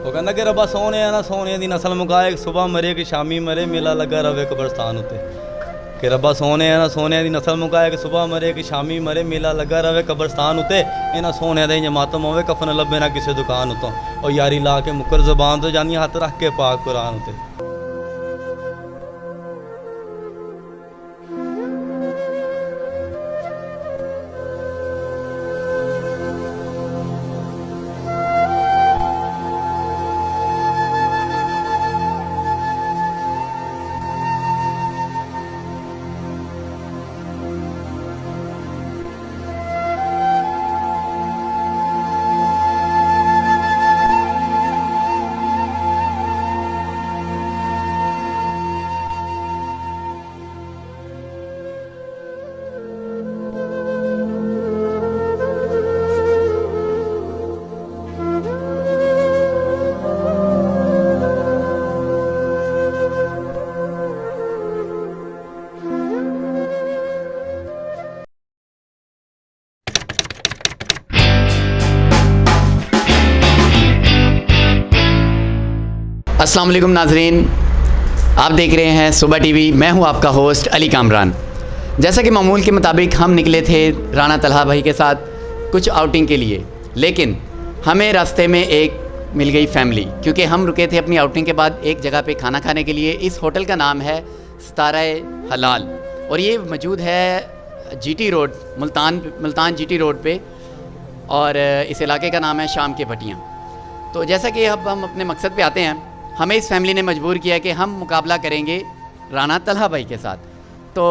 वो कहता कि रब्बा सोने ना सोने दी नस्ल मुकाए, सुबह मरे कि शामी मरे, मेला लगा रवे कब्रस्तान उते। कि रब्बा सोने ना सोने दी नस्ल मुकाए कि सुबह मरे कि शामी मरे, मेला लगा रवे कब्रस्तान उते। इन्हां सोने दे मातम होवे, कफन लभे ना किसी दुकान उतों। और यारी ला के मुकर ज़बान तो जानी, हथ रख के पाक कुरान उते। अस्सलाम वालेकुम नाज़रीन, आप देख रहे हैं सुबह टीवी। मैं हूं आपका होस्ट अली कामरान। जैसा कि मामूल के मुताबिक हम निकले थे राना तलहा भाई के साथ कुछ आउटिंग के लिए, लेकिन हमें रास्ते में एक मिल गई फैमिली, क्योंकि हम रुके थे अपनी आउटिंग के बाद एक जगह पे खाना खाने के लिए। इस होटल का नाम है सितारा हलाल और ये मौजूद है GT road, Multan GT road पे, और इस इलाके का नाम है शाम के भटियाँ। तो जैसा कि अब हम अपने मकसद पे आते हैं, हमें इस फैमिली ने मजबूर किया कि हम मुकाबला करेंगे राना तलहा भाई के साथ। तो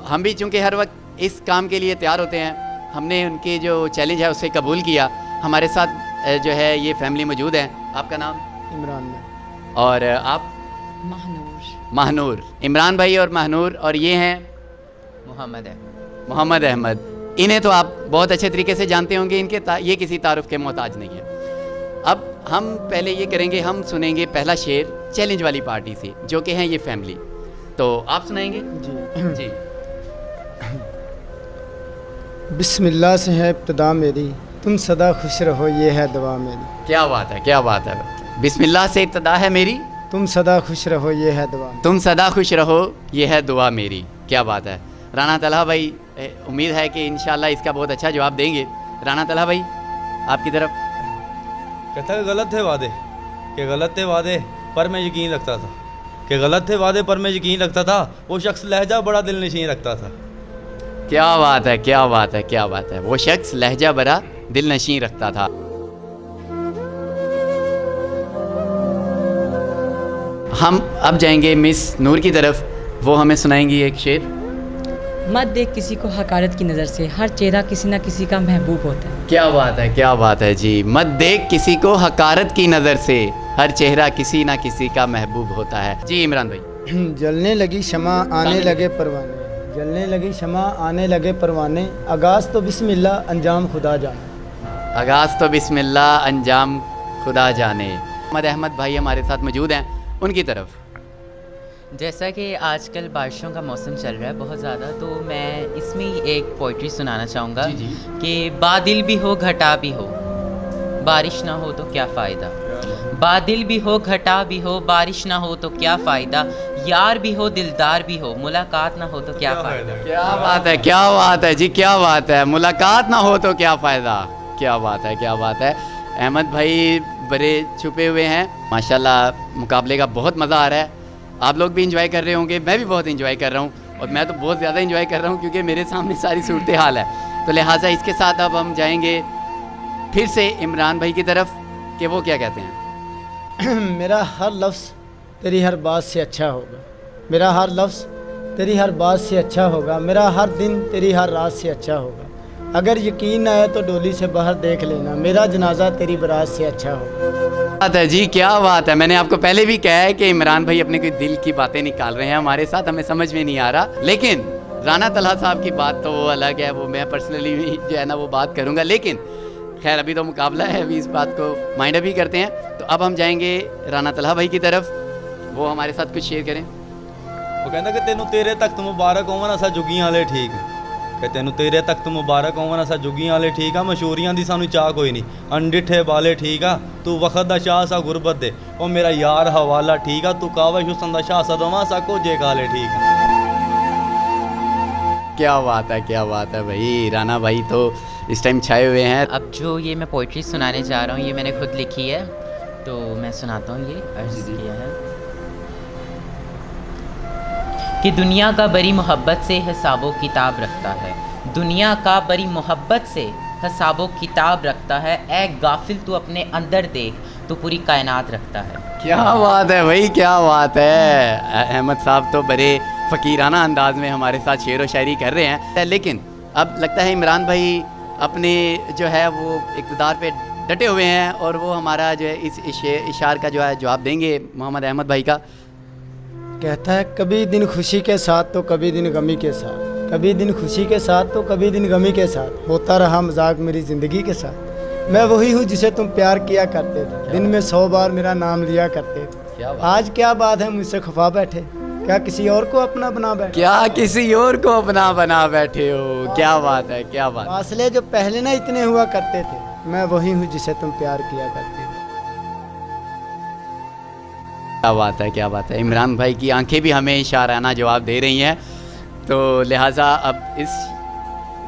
हम भी चूँकि हर वक्त इस काम के लिए तैयार होते हैं, हमने उनके जो चैलेंज है उसे कबूल किया। हमारे साथ जो है ये फैमिली मौजूद है। आपका नाम? इमरान में। और आप? महानूर। इमरान भाई और महानूर, और ये हैं मोहम्मद अहमद। इन्हें तो आप बहुत अच्छे तरीके से जानते होंगे, ये किसी तारुफ के मोहताज नहीं है। अब हम पहले ये करेंगे, हम सुनेंगे पहला शेर चैलेंज वाली पार्टी से, जो कि हैं ये फैमिली। तो आप सुनाएंगे? जी। बिस्मिल्लाह से है इब्तिदा मेरी, तुम सदा खुश रहो ये है दुआ मेरी। क्या बात है, क्या बात है। बिस्मिल्लाह से इब्तिदा है मेरी, तुम सदा खुश रहो ये है दुआ मेरी। तुम सदा खुश रहो ये है दुआ मेरी। क्या बात है। राना तलहा भाई, उम्मीद है कि इंशाल्लाह इसका बहुत अच्छा जवाब देंगे। राना तलहा भाई, आपकी तरफ। कहता कि गलत थे वादे, कि गलत थे वादे पर मैं यकीन रखता था, कि गलत थे वादे पर मैं यकीन रखता था। वो शख्स लहजा बड़ा दिल नशीन रखता था। क्या बात है, क्या बात है, क्या बात है। वो शख्स लहजा बड़ा दिल नशीन रखता था। हम अब जाएंगे मिस नूर की तरफ, वो हमें सुनाएंगी एक शेर। मत देख किसी को हकारत की नज़र से, हर चेहरा किसी ना किसी का महबूब होता है। क्या बात है, क्या बात है जी। मत देख किसी को हकारत की नज़र से, हर चेहरा किसी ना किसी का महबूब होता है। जी इमरान भाई। जलने लगी शमा आने लगे परवाने, जलने लगी शमा आने लगे परवाने, आगाज़ तो बिस्मिल्लाह अंजाम खुदा जाने। आगाज़ तो बिस्मिल्लाह अंजाम खुदा जाने। मोहम्मद अहमद भाई हमारे साथ मौजूद हैं, उनकी तरफ। जैसा कि आजकल बारिशों का मौसम चल रहा है बहुत ज़्यादा, तो मैं इसमें ही एक पोइट्री सुनाना चाहूँगा कि बादल भी हो घटा भी हो, बारिश ना हो तो क्या फ़ायदा। बादल भी हो घटा भी हो, बारिश ना हो तो क्या फ़ायदा। यार भी हो दिलदार भी हो, मुलाकात ना हो तो क्या फ़ायदा। क्या बात है, क्या बात है जी, क्या बात है। मुलाकात ना हो तो क्या फ़ायदा। क्या बात है, क्या बात है। अहमद भाई बड़े छुपे हुए हैं माशाल्लाह। मुकाबले का बहुत मज़ा आ रहा है, आप लोग भी इंजॉय कर रहे होंगे, मैं भी बहुत इंजॉय कर रहा हूँ, और मैं तो बहुत ज़्यादा इंजॉय कर रहा हूँ क्योंकि मेरे सामने सारी सूरत हाल है। तो लिहाजा इसके साथ अब हम जाएंगे फिर से इमरान भाई की तरफ, कि वो क्या कहते हैं। मेरा हर लफ्ज़ तेरी हर बात से अच्छा होगा, मेरा हर लफ्ज़ तेरी हर बात से अच्छा होगा, मेरा हर दिन तेरी हर रात से अच्छा होगा। अगर यकीन ना आए तो डोली से बाहर देख लेना, मेरा जनाजा तेरी बारात से अच्छा होगा। बात है जी, क्या बात है। मैंने आपको पहले भी कहा है कि इमरान भाई अपने कोई दिल की बातें निकाल रहे हैं हमारे साथ, हमें समझ में नहीं आ रहा। लेकिन राना तलहा साहब की बात तो वो अलग है, वो मैं पर्सनली भी जो है ना वो बात करूँगा। लेकिन खैर अभी तो मुकाबला है, अभी इस बात को माइंड अप ही करते हैं। तो अब हम जाएंगे राना तलहा भाई की तरफ, वो हमारे साथ कुछ शेयर करें। वो कहता कि तेनों तेरे तख्त मुबारक होवन, असा जुगियां वाले ठीक। ਕਿ ਤੈਨੂੰ ਤੇਰੇ ਤਖਤ ਮੁਬਾਰਕ ਹੋਵਨ ਅਸਾਂ ਜੁਗੀਆਂ ਵਾਲੇ ਠੀਕ ਆ ਮਸ਼ਹੂਰੀਆਂ ਦੀ ਸਾਨੂੰ ਚਾਹ ਕੋਈ ਨਹੀਂ ਅਣਡਿੱਠੇ ਵਾਲੇ ਠੀਕ ਆ ਤੂੰ ਵਖਤ ਦਾ ਸ਼ਾਹ ਸਾ ਗੁਰਬਤ ਦੇ ਉਹ ਮੇਰਾ ਯਾਰ ਹਵਾਲਾ ਠੀਕ ਆ ਤੂੰ ਕਾਵਸ਼ ਹੁਸਨ ਦਾ ਸ਼ਾਹ ਸਦਵਾ ਸਾ ਕੋਜੇ ਕਾਲੇ ठीक है। क्या बात है भाई, राना भाई तो इस टाइम छाए हुए हैं। अब जो ये मैं पोइट्री सुनाने जा रहा हूँ ये मैंने खुद लिखी है, तो मैं सुनाता हूँ। ये अर्ज़ किया है कि दुनिया का बड़ी मोहब्बत से हिसाबो किताब रखता है, दुनिया का बड़ी मोहब्बत से हिसाबो किताब रखता है, ए गाफिल तू अपने अंदर देख तो पूरी कायनात रखता है। क्या बात है भाई, क्या बात है। अहमद साहब तो बड़े फ़कीराना अंदाज में हमारे साथ शेर व शायरी कर रहे हैं, लेकिन अब लगता है इमरान भाई अपने जो है वो इक़्तिदार पे डटे हुए हैं और वो हमारा जो है इस इशार का जो है जवाब देंगे मोहम्मद अहमद भाई का। कहता है कभी दिन खुशी के साथ तो कभी दिन गमी के साथ, कभी दिन खुशी के साथ तो कभी दिन गमी के साथ, होता रहा मजाक मेरी ज़िंदगी के साथ। मैं वही हूँ जिसे तुम प्यार किया करते थे, दिन में 100 बार मेरा नाम लिया करते थे। आज क्या बात है मुझसे खफा बैठे, क्या किसी और को अपना बना बैठे, क्या किसी और को अपना बना बैठे हो। क्या बात है, क्या बात। फासले जो पहले ना इतने हुआ करते थे, मैं वही हूँ जिसे तुम प्यार किया करते थे। क्या बात है, क्या बात है। इमरान भाई की आंखें भी हमें शाराना जवाब दे रही हैं, तो लिहाजा अब इस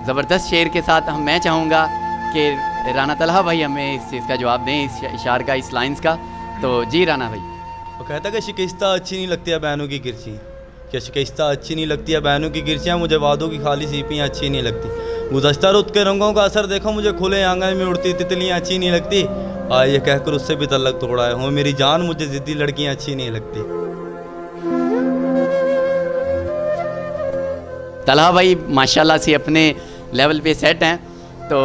ज़बरदस्त शेर के साथ मैं चाहूँगा कि राना तलहा भाई हमें इस चीज़ का जवाब दें, इस इशार का, इस लाइन्स का। तो जी राना भाई। वो कहता कि शिकस्ता अच्छी नहीं लगती है बहनों की गिरची, क्या शिकस्ता अच्छी नहीं लगती है बहनों की गिरचियाँ, मुझे वादों की खाली सीपियाँ अच्छी नहीं लगती, गुज़श्ता रुत के रंगों का असर देखो मुझे खुले आंगन में उड़ती तितलियाँ अच्छी नहीं लगती, ये कहकर उससे भी तल्लक तोड़ा है, हो मेरी जान मुझे ज़िद्दी लड़कियाँ अच्छी नहीं लगती। तलहा भाई माशाल्लाह से अपने लेवल पे सेट हैं, तो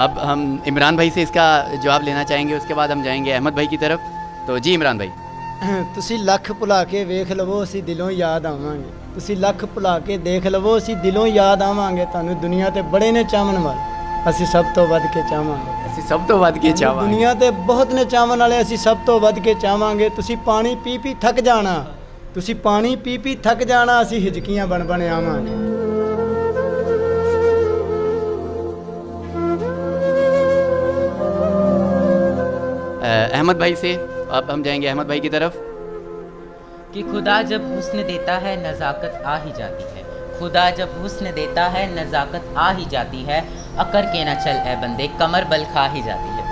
अब हम इमरान भाई से इसका जवाब लेना चाहेंगे, उसके बाद हम जाएंगे अहमद भाई की तरफ। तो जी इमरान भाई। ਤੁਸੀਂ ਲੱਖ ਭੁਲਾ ਕੇ ਵੇਖ ਲਵੋ ਅਸੀਂ ਦਿਲੋਂ ਯਾਦ ਆਵਾਂਗੇ, ਤੁਸੀਂ ਲੱਖ ਭੁਲਾ ਕੇ ਦੇਖ ਲਵੋ ਅਸੀਂ ਦਿਲੋਂ ਯਾਦ ਆਵਾਂਗੇ, ਤੁਹਾਨੂੰ ਦੁਨੀਆ ਤੇ ਬੜੇ ਨੇ ਚਾਹਣ ਵਾਲੇ ਅਸੀਂ ਸਭ ਤੋਂ ਵੱਧ ਕੇ ਚਾਹਾਂਗੇ, ਅਸੀਂ ਸਭ ਤੋਂ ਵੱਧ ਕੇ ਚਾਹਾਂਗੇ, ਦੁਨੀਆ ਤੇ ਬਹੁਤ ਨੇ ਚਾਹਣ ਵਾਲੇ ਅਸੀਂ ਸਭ ਤੋਂ ਵੱਧ ਕੇ ਚਾਹਾਂਗੇ, ਤੁਸੀਂ ਪਾਣੀ ਪੀ ਪੀ ਥੱਕ ਜਾਣਾ, ਤੁਸੀਂ ਪਾਣੀ ਪੀ ਪੀ ਥੱਕ ਜਾਣਾ, ਅਸੀਂ ਹਿਜਕੀਆਂ ਬਣ ਬਣ ਆਵਾਂਗੇ। अहमद भाई से अब हम जाएंगे अहमद भाई की तरफ। कि खुदा जब हुस्न देता है नज़ाकत आ ही जाती है, खुदा जब हुस्न देता है नज़ाकत आ ही जाती है, अकर के ना चल ए बंदे कमर बल खा ही जाती है।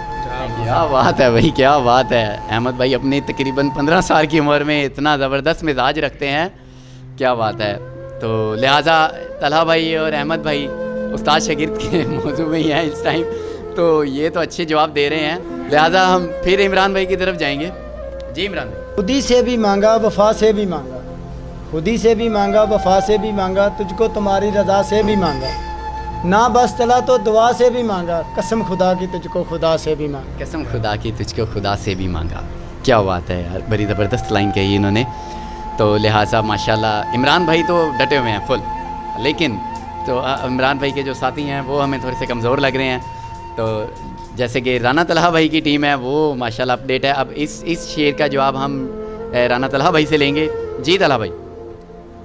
क्या बात है भाई, क्या बात है। अहमद भाई अपने तकरीबन 15 साल की उम्र में इतना ज़बरदस्त मिजाज रखते हैं, क्या बात है। तो लिहाजा तलहा भाई और अहमद भाई उस्ताद शागिर्द के मौजू में ही हैं इस टाइम, तो ये तो अच्छे जवाब दे रहे हैं, लिहाजा हम फिर इमरान भाई की तरफ जाएंगे। जी इमरान भाई। खुद ही से भी मांगा वफा से भी मांगा, खुद ही से भी मांगा वफा से भी मांगा, तुझको तुम्हारी रज़ा से भी मांगा, ना बस चला तो दुआ से भी मांगा, कसम खुदा की तुझको खुदा से भी मांगा, कसम खुदा की तुझको खुदा से भी मांगा। क्या बात है यार, बड़ी ज़बरदस्त लाइन कही इन्होंने। तो लिहाजा माशाल्लाह इमरान भाई तो डटे हुए हैं फुल, लेकिन तो इमरान भाई के जो साथी हैं वो हमें थोड़े से कमज़ोर लग रहे हैं। तो जैसे कि राना तलहा भाई की टीम है वो माशाल्लाह अपडेट है। अब इस शेर का जवाब हम राना तलहा भाई से लेंगे। जी तलहा भाई।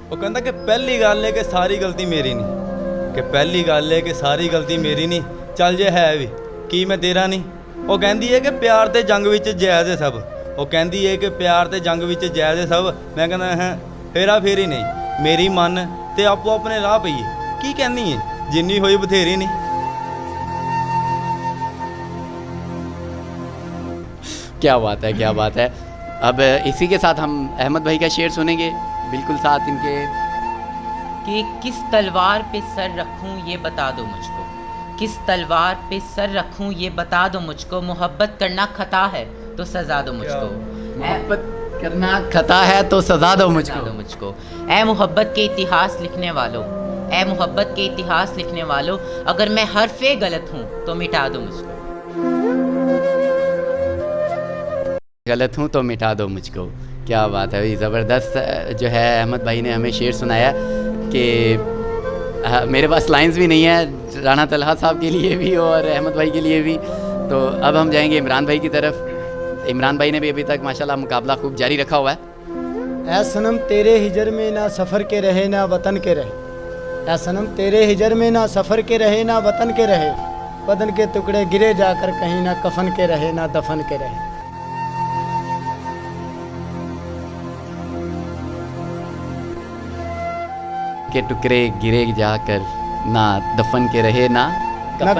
वो कहता कि पहली गल है कि सारी गलती मेरी नहीं, कि पहली गल है कि सारी गलती मेरी नहीं, चल जे है भी की मैं तेरा नहीं। वो कहती है कि प्यार ते जंग विच जायज़ है सब, वो कहती है कि प्यार ते जंग विच जायज़ है सब, मैं कहना है फेरा फेरी नहीं, मेरी मन ते आपो अपने राह पईए, की कहनी है जिन्नी होई बथेरी नहीं। क्या बात है, क्या बात है। अब इसी के साथ हम अहमद भाई का शेर सुनेंगे, बिल्कुल साथ इनके। कि किस तलवार पे सर रखूं ये बता दो मुझको, किस तलवार पे सर रखूं ये बता दो मुझको, मोहब्बत करना खता है तो सजा दो मुझको, मोहब्बत करना खता है तो सजा दो मुझको। ए मोहब्बत के इतिहास लिखने वालों, ए मोहब्बत के इतिहास लिखने वालों, अगर मैं हरफे गलत हूँ तो मिटा दो मुझको, गलत हूँ तो मिटा दो मुझको। क्या बात है भाई, ज़बरदस्त जो है अहमद भाई ने हमें शेर सुनाया कि मेरे पास लाइंस भी नहीं है राना तलहा साहब के लिए भी और अहमद भाई के लिए भी। तो अब हम जाएंगे इमरान भाई की तरफ। इमरान भाई ने भी अभी तक माशाल्लाह मुकाबला खूब जारी रखा हुआ है। ऐ सनम तेरे हिजर में ना सफ़र के रहे ना वतन के रहे, या सनम तेरे हिजर में ना सफ़र के रहे ना वतन के रहे, बदन के टुकड़े गिरे जाकर कहीं ना कफन के रहे ना दफन के रहे। के टुकड़े गिरे जाकर ना दफन के रहे ना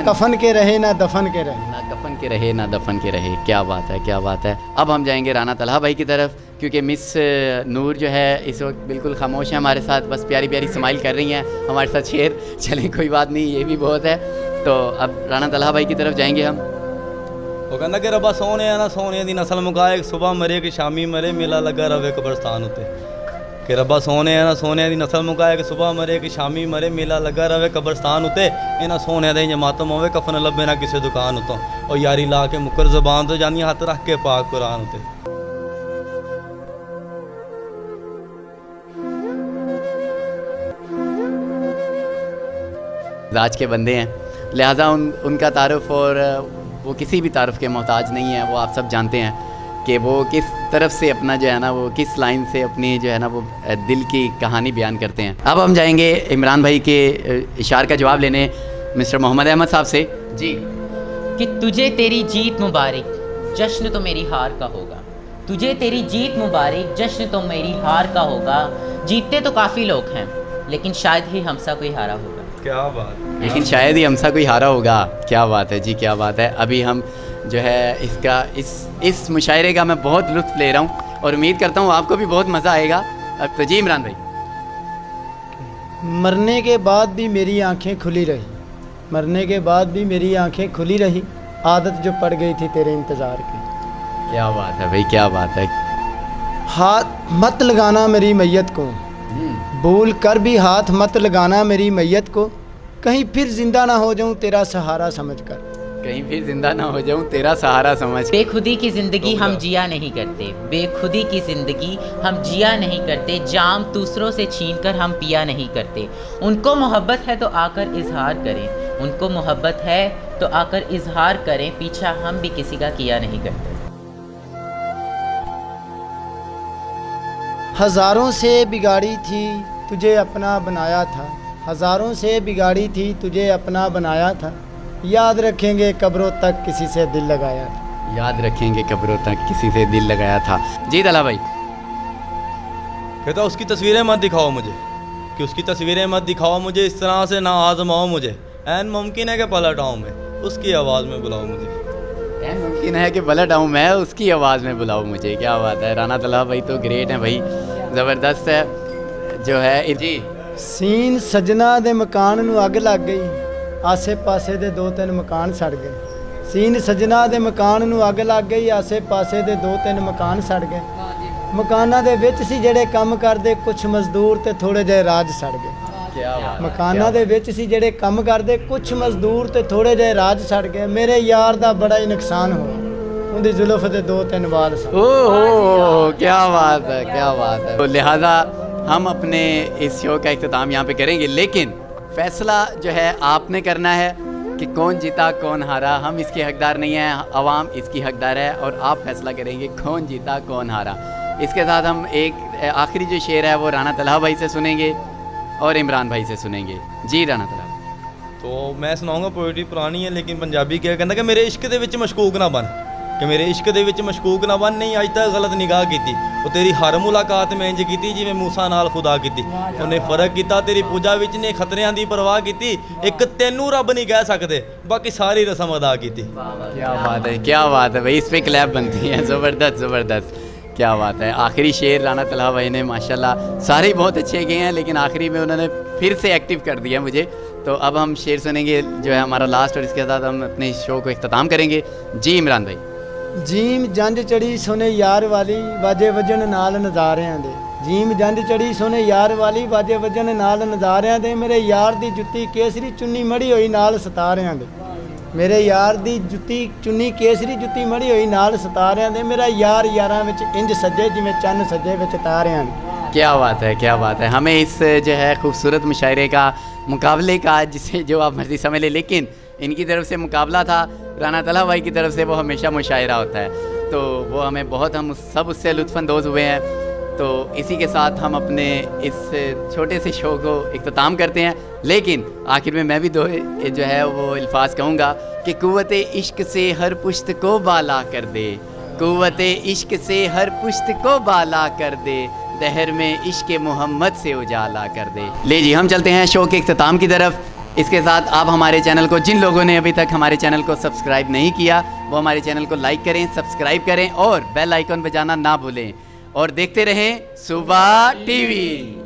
कफन के रहे ना दफन के रहे। ना कफन के रहे ना दफन के रहे। क्या बात है, क्या बात है। अब हम जाएंगे राना तलहा भाई की तरफ, क्योंकि मिस नूर जो है इस वक्त बिल्कुल खामोश है हमारे साथ, बस प्यारी प्यारी स्माइल कर रही हैं हमारे साथ शेर। चलें कोई बात नहीं, ये भी बहुत है। तो अब राना तलहा भाई की तरफ जाएंगे हम। वो कहना कि रब्बा सोने ना सोने दी नस्ल मुकाए, सुबह मरे कि शामी मरे, मेला लगा रवे कब्रस्तान उते। कि रब्बा सोने ना सोने दी नस्ल मुकाए कि सुबह मरे कि शामी मरे, मेला लगा रवे कब्रस्तान उते। इन्हां सोने दे मातम होवे, कफन लभे ना किसी दुकान उतों। और यारी ला के मुकर ज़बान तो जानी, हथ रख के पाक कुरान उते। आज के बंदे हैं, लिहाजा उनका तारुफ और वो किसी भी तारुफ के मोहताज नहीं है। वो आप सब जानते हैं कि वो किस तरफ से अपना जो है ना, वो किस लाइन से अपनी जो है ना वो दिल की कहानी बयान करते हैं। अब हम जाएंगे इमरान भाई के इशार का जवाब लेने मिस्टर मोहम्मद अहमद साहब से। जी। कि तुझे तेरी जीत मुबारक, जश्न तो मेरी हार का होगा। तुझे तेरी जीत मुबारक, जश्न तो मेरी हार का होगा। जीतते तो काफ़ी लोग हैं, लेकिन शायद ही हमसा कोई हारा होगा। क्या बात, लेकिन शायद ही हमसा कोई हारा होगा। क्या बात है जी, क्या बात है। अभी हम जो है इसका इस मुशायरे का मैं बहुत लुत्फ़ ले रहा हूँ और उम्मीद करता हूँ आपको भी बहुत मज़ा आएगा। अब तो जी इमरान भाई। मरने के बाद भी मेरी आंखें खुली रही, मरने के बाद भी मेरी आंखें खुली रही, आदत जो पड़ गई थी तेरे इंतज़ार की। क्या बात है भाई, क्या बात है। हाथ मत लगाना मेरी मैयत को, भूल कर भी हाथ मत लगाना मेरी मैयत को, कहीं फिर जिंदा ना हो जाऊं तेरा सहारा समझकर। कहीं फिर जिंदा ना हो जाऊं तेरा सहारा समझ। बेखुदी की ज़िंदगी हम जिया नहीं करते, बेखुदी की ज़िंदगी हम जिया नहीं करते, जाम दूसरों से छीन कर हम पिया नहीं करते। उनको मोहब्बत है तो आकर इजहार करें, उनको मोहब्बत है तो आकर इजहार करें, पीछा हम भी किसी का किया नहीं करते। हज़ारों से बिगाड़ी थी तुझे अपना बनाया था, हज़ारों से बिगाड़ी थी तुझे अपना बनाया था, याद रखेंगे कब्रों तक किसी से दिल लगाया था। याद रखेंगे कब्रों तक किसी से दिल लगाया था। जी तलहा भाई। कहता उसकी तस्वीरें मत दिखाओ मुझे, कि उसकी तस्वीरें मत दिखाओ मुझे, इस तरह से ना आजमाओ मुझे, ऐन मुमकिन है कि पलट आऊँ मैं, उसकी आवाज़ में बुलाओ मुझे। ऐन मुमकिन है कि पलट आऊँ मैं, उसकी आवाज़ में बुलाओ मुझे। क्या बात है। राना तलहा भाई तो ग्रेट हैं भाई, ज़बरदस्त है जो है जी। सीन सजना दे मकान नू अग लग गई, आसे पासे दे 2-3 मकान सड़ गए। सीन सजना दे मकान नू अग लग गई, आसे पासे दे 2-3 मकान सड़ गए। मकानां दे विच सी ਜਿਹੜੇ ਕੰਮ ਕਰਦੇ ਕੁਝ ਮਜ਼ਦੂਰ ਤੇ ਥੋੜੇ ਜਿਹੇ ਰਾਜ ਸੜ ਗਏ। क्या बात। ਮਕਾਨਾਂ ਦੇ ਵਿੱਚ ਸੀ ਜਿਹੜੇ ਕੰਮ ਕਰਦੇ ਕੁਝ ਮਜ਼ਦੂਰ ਤੇ ਥੋੜੇ ਜਿਹੇ ਰਾਜ ਸੜ ਗਏ। ਮੇਰੇ ਯਾਰ ਦਾ ਬੜਾ ਹੀ ਨੁਕਸਾਨ ਹੋਇਆ, ਉਹਦੀ ਜ਼ੁਲਫ ਦੇ 2-3 ਵਾਲ ਸੜ ਗਏ। ओह क्या बात है, क्या बात है। तो लिहाजा हम अपने इस शो का इख्तिताम यहाँ पे करेंगे, लेकिन फ़ैसला जो है आपने करना है कि कौन जीता कौन हारा। हम इसके हकदार नहीं हैं, आवाम इसकी हकदार है और आप फैसला करेंगे कौन जीता कौन हारा। इसके साथ हम एक आखिरी जो शेर है वो राना तलहा भाई से सुनेंगे और इमरान भाई से सुनेंगे। जी राना तलहा। तो मैं सुनाऊंगा, पोइट्री पुरानी है लेकिन पंजाबी क्या कहता कि मेरे इश्क दे विच मशकूक ना बन, कि मेरे इश्क दे विच मशकूक ना बन, नहीं अज तक गलत निगाह कीती, वो तेरी हर मुलाकात मैं इंज कीती जिवें मूसा नाल खुदा कीती, उन्हें फर्क कीता तेरी पूजा विच ने खतरियां दी परवाह कीती, एक तेनू रब नहीं कह सकते बाकी सारी रस्म अदा कीती। क्या बात है, क्या बात है भाई, इस पे क्लैप बनती है। ज़बरदस्त ज़बरदस्त, क्या बात है। आखिरी शेर राना तलहा भाई ने माशाल्लाह सारे बहुत अच्छे गए हैं, लेकिन आखिरी में उन्होंने फिर से एक्टिव कर दिया मुझे। तो अब हम शेर सुनेंगे जो है हमारा लास्ट, और इसके साथ हम अपने शो को इख्तिताम करेंगे। जी इमरान भाई। ਜੀਮ ਜੰਜ ਚੜੀ ਸੋਨੇ ਯਾਰ ਵਾਲੀ, ਵਾਜੇ ਵਜਣ ਨਾਲ ਨਜ਼ਾਰਿਆਂ ਦੇ। ਜੀਮ ਜੰਜ ਚੜੀ ਸੋਨੇ ਯਾਰ ਵਾਲੀ, ਵਾਜੇ ਵਜਣ ਨਾਲ ਨਜ਼ਾਰਿਆਂ ਦੇ। ਮੇਰੇ ਯਾਰ ਦੀ ਜੁੱਤੀ ਕੇਸਰੀ ਚੁੰਨੀ ਮੜੀ ਹੋਈ ਨਾਲ ਸਿਤਾਰਿਆਂ ਦੇ। ਮੇਰੇ ਯਾਰ ਦੀ ਜੁੱਤੀ ਚੁੰਨੀ ਕੇਸਰੀ ਜੁੱਤੀ ਮੜੀ ਹੋਈ ਨਾਲ ਸਿਤਾਰਿਆਂ ਦੇ। ਮੇਰਾ ਯਾਰ ਯਾਰਾਂ ਵਿੱਚ ਇੰਜ ਸੱਜੇ ਜਿਵੇਂ ਚੰਨ ਸੱਜੇ ਵਿੱਚ ਤਾਰਿਆਂ ਦੇ। क्या बात है, क्या बात है। हमें इस जो है खूबसूरत मुशायरे का, मुकाबले का, जिसे जो आप मर्जी समझ लें, लेकिन इनकी तरफ से मुकाबला था, राना तलहा भाई की तरफ से वो हमेशा मुशायरा होता है, तो वो हमें बहुत, हम सब उससे लुत्फ़अंदोज़ हुए हैं। तो इसी के साथ हम अपने इस छोटे से शो को इख्तिताम करते हैं। लेकिन आखिर में मैं भी दो जो है वो अल्फाज कहूँगा कि कुव्वत इश्क से हर पुश्त को बाला कर दे, कुव्वत इश्क से हर पुश्त को बाला कर दे, दहर में इश्क मोहम्मद से उजाला कर दे। ले जी, हम चलते हैं शो के इख्तिताम की तरफ। इसके साथ आप हमारे चैनल को, जिन लोगों ने अभी तक हमारे चैनल को सब्सक्राइब नहीं किया, वो हमारे चैनल को लाइक करें, सब्सक्राइब करें और बेल आइकन बजाना ना भूलें। और देखते रहें सुबह टीवी।